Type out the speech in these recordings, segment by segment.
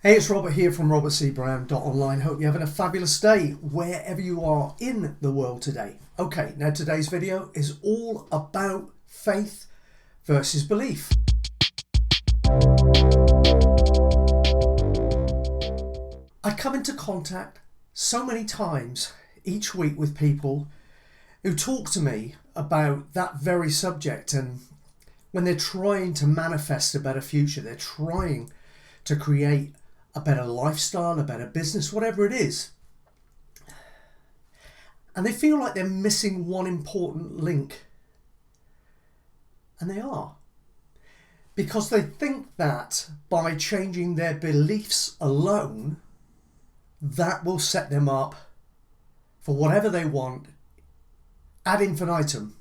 Hey, it's Robert here from robertcbrown.online. Hope you're having a fabulous day wherever you are in the world today. Okay, now today's video is all about faith versus belief. I come into contact so many times each week with people who talk to me about that very subject, and when they're trying to manifest a better future, they're trying to create a better lifestyle, a better business, whatever it is. And they feel like they're missing one important link. And they are. Because they think that by changing their beliefs alone, that will set them up for whatever they want ad infinitum.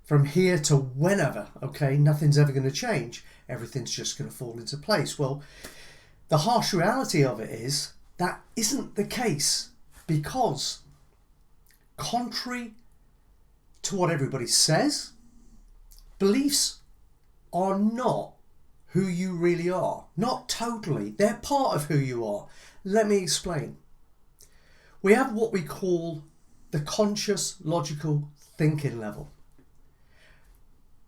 From here to whenever, okay? Nothing's ever going to change. Everything's just going to fall into place. Well, the harsh reality of it is that isn't the case, because contrary to what everybody says, beliefs are not who you really are. Not totally. They're part of who you are. Let me explain. We have what we call the conscious logical thinking level.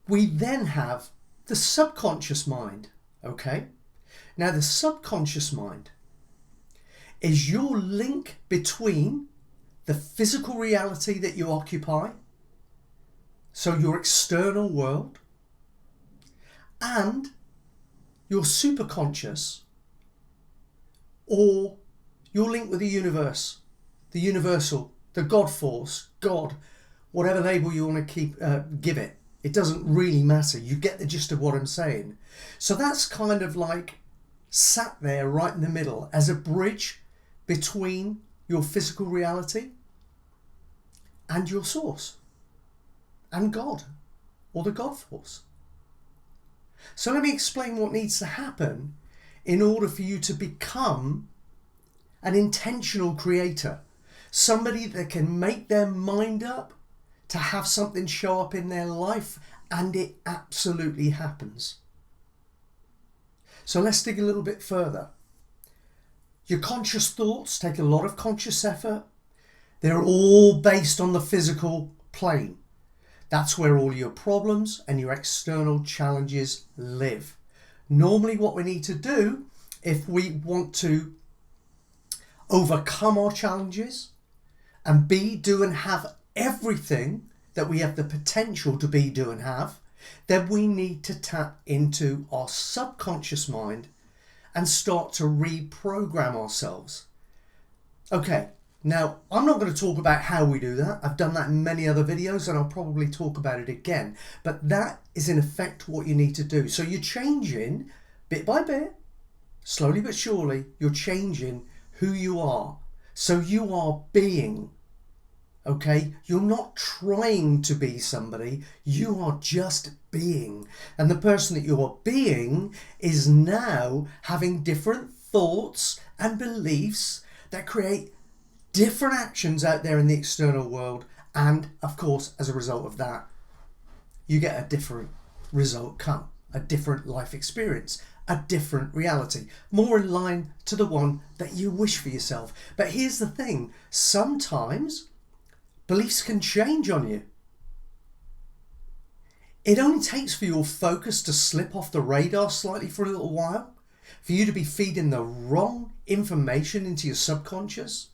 We then have the subconscious mind, okay? Now, the subconscious mind is your link between the physical reality that you occupy, so your external world, and your superconscious, or your link with the universe, the universal, the God force, God, whatever label you want to give it. It doesn't really matter. You get the gist of what I'm saying. So that's kind of like sat there right in the middle as a bridge between your physical reality and your source and God, or the God force. So let me explain what needs to happen in order for you to become an intentional creator, somebody that can make their mind up to have something show up in their life, and it absolutely happens. So let's dig a little bit further. Your conscious thoughts take a lot of conscious effort. They're all based on the physical plane. That's where all your problems and your external challenges live. Normally what we need to do, if we want to overcome our challenges and be, do and have everything that we have the potential to be, do and have, then we need to tap into our subconscious mind and start to reprogram ourselves. Okay, now I'm not going to talk about how we do that. I've done that in many other videos and I'll probably talk about it again. But that is in effect what you need to do. So you're changing bit by bit, slowly but surely, you're changing who you are. So you are being. Okay, you're not trying to be somebody, you are just being. And the person that you are being is now having different thoughts and beliefs that create different actions out there in the external world. And of course, as a result of that, you get a different result come, a different life experience, a different reality, more in line to the one that you wish for yourself. But here's the thing, sometimes beliefs can change on you. It only takes for your focus to slip off the radar slightly for a little while, for you to be feeding the wrong information into your subconscious,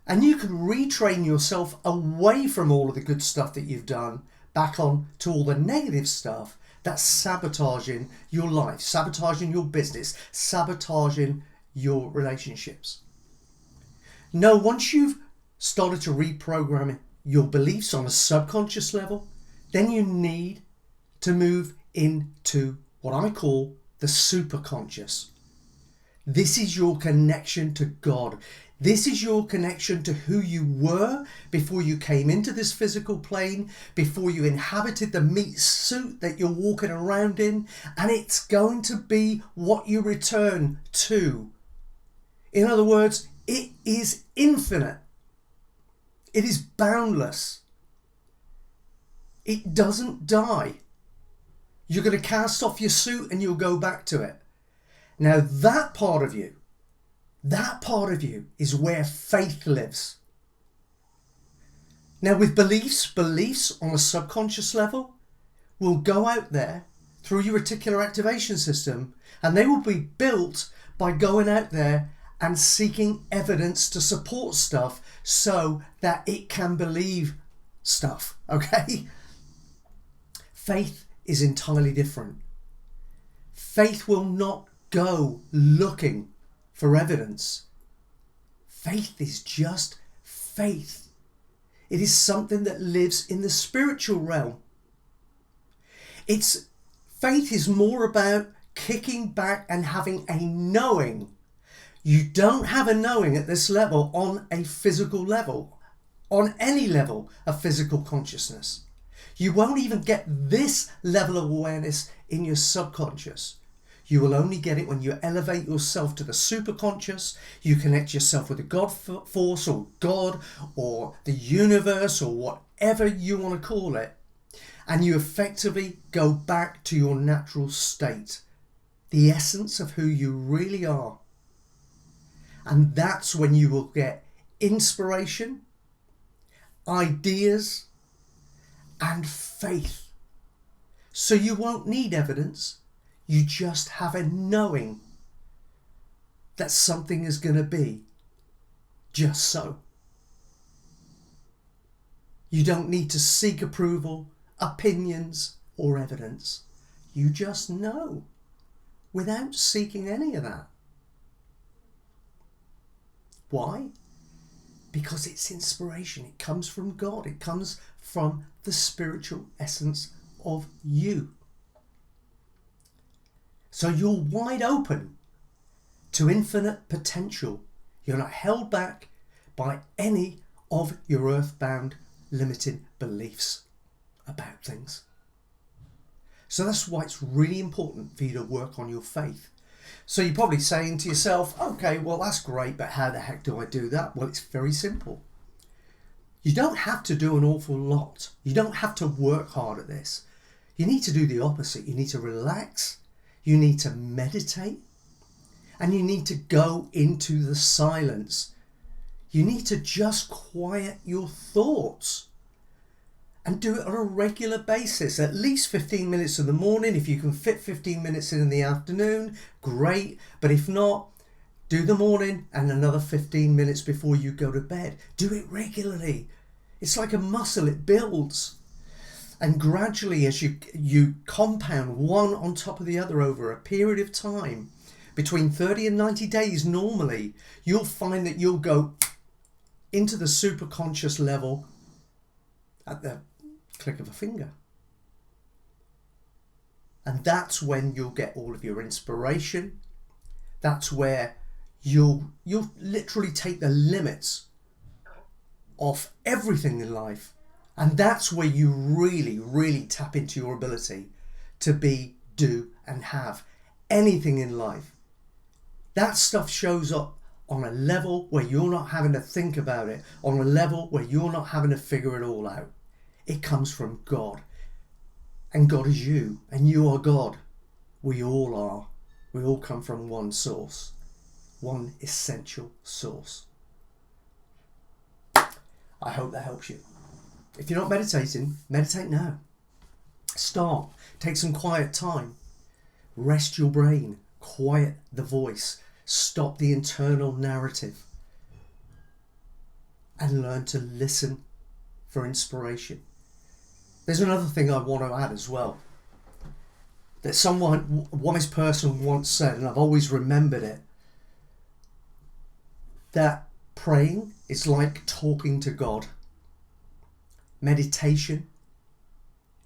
and you can retrain yourself away from all of the good stuff that you've done back on to all the negative stuff that's sabotaging your life, sabotaging your business, sabotaging your relationships. No, once you've started to reprogram your beliefs on a subconscious level, then you need to move into what I call the superconscious. This is your connection to God. This is your connection to who you were before you came into this physical plane, before you inhabited the meat suit that you're walking around in, and it's going to be what you return to. In other words, it is infinite. It is boundless. It doesn't die. You're going to cast off your suit and you'll go back to it. Now that part of you is where faith lives. Now with beliefs on a subconscious level will go out there through your reticular activation system, and they will be built by going out there and seeking evidence to support stuff so that it can believe stuff, okay? Faith is entirely different. Faith will not go looking for evidence. Faith is just faith. It is something that lives in the spiritual realm. Faith is more about kicking back and having a knowing. You don't have a knowing at this level on a physical level, on any level of physical consciousness. You won't even get this level of awareness in your subconscious. You will only get it when you elevate yourself to the superconscious. You connect yourself with the God force or God or the universe or whatever you want to call it. And you effectively go back to your natural state, the essence of who you really are. And that's when you will get inspiration, ideas, and faith. So you won't need evidence. You just have a knowing that something is going to be just so. You don't need to seek approval, opinions, or evidence. You just know without seeking any of that. Why? Because it's inspiration. It comes from God. It comes from the spiritual essence of you. So you're wide open to infinite potential. You're not held back by any of your earthbound limiting beliefs about things. So that's why it's really important for you to work on your faith. So you're probably saying to yourself, okay, well, that's great, but how the heck do I do that? Well, it's very simple. You don't have to do an awful lot. You don't have to work hard at this. You need to do the opposite. You need to relax. You need to meditate. And you need to go into the silence. You need to just quiet your thoughts. And do it on a regular basis, at least 15 minutes in the morning. If you can fit 15 minutes in the afternoon, great. But if not, do the morning and another 15 minutes before you go to bed. Do it regularly. It's like a muscle, it builds. And gradually, as you compound one on top of the other over a period of time, between 30 and 90 days normally, you'll find that you'll go into the superconscious level at the click of a finger. And that's when you'll get all of your inspiration. That's where you'll literally take the limits off everything in life. And that's where you really, really tap into your ability to be, do, and have anything in life. That stuff shows up on a level where you're not having to think about it, on a level where you're not having to figure it all out. It comes from God. And God is you, and you are God. We all are. We all come from one source, one essential source. I hope that helps you. If you're not meditating, meditate now. Start. Take some quiet time. Rest your brain. Quiet the voice. Stop the internal narrative. And learn to listen for inspiration. There's another thing I want to add as well. That someone, wise person once said, and I've always remembered it, that praying is like talking to God. Meditation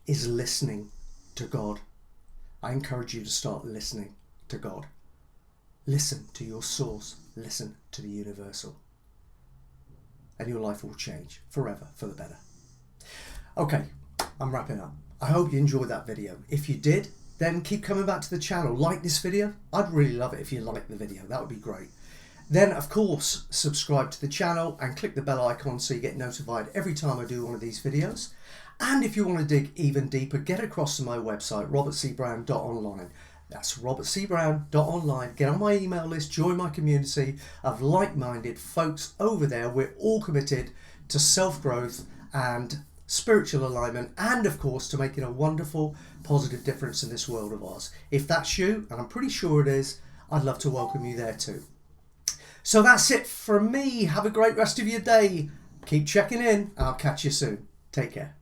is listening to God. I encourage you to start listening to God. Listen to your source. Listen to the universal. And your life will change forever for the better. Okay, I'm wrapping up. I hope you enjoyed that video. If you did, then keep coming back to the channel. Like this video. I'd really love it if you liked the video. That would be great. Then, of course, subscribe to the channel and click the bell icon so you get notified every time I do one of these videos. And if you want to dig even deeper, get across to my website, robertcbrown.online. That's robertcbrown.online. Get on my email list, join my community of like-minded folks over there. We're all committed to self-growth and spiritual alignment, and of course to making a wonderful, positive difference in this world of ours. If that's you, and I'm pretty sure it is, I'd love to welcome you there too. So that's it from me. Have a great rest of your day. Keep checking in. I'll catch you soon. Take care.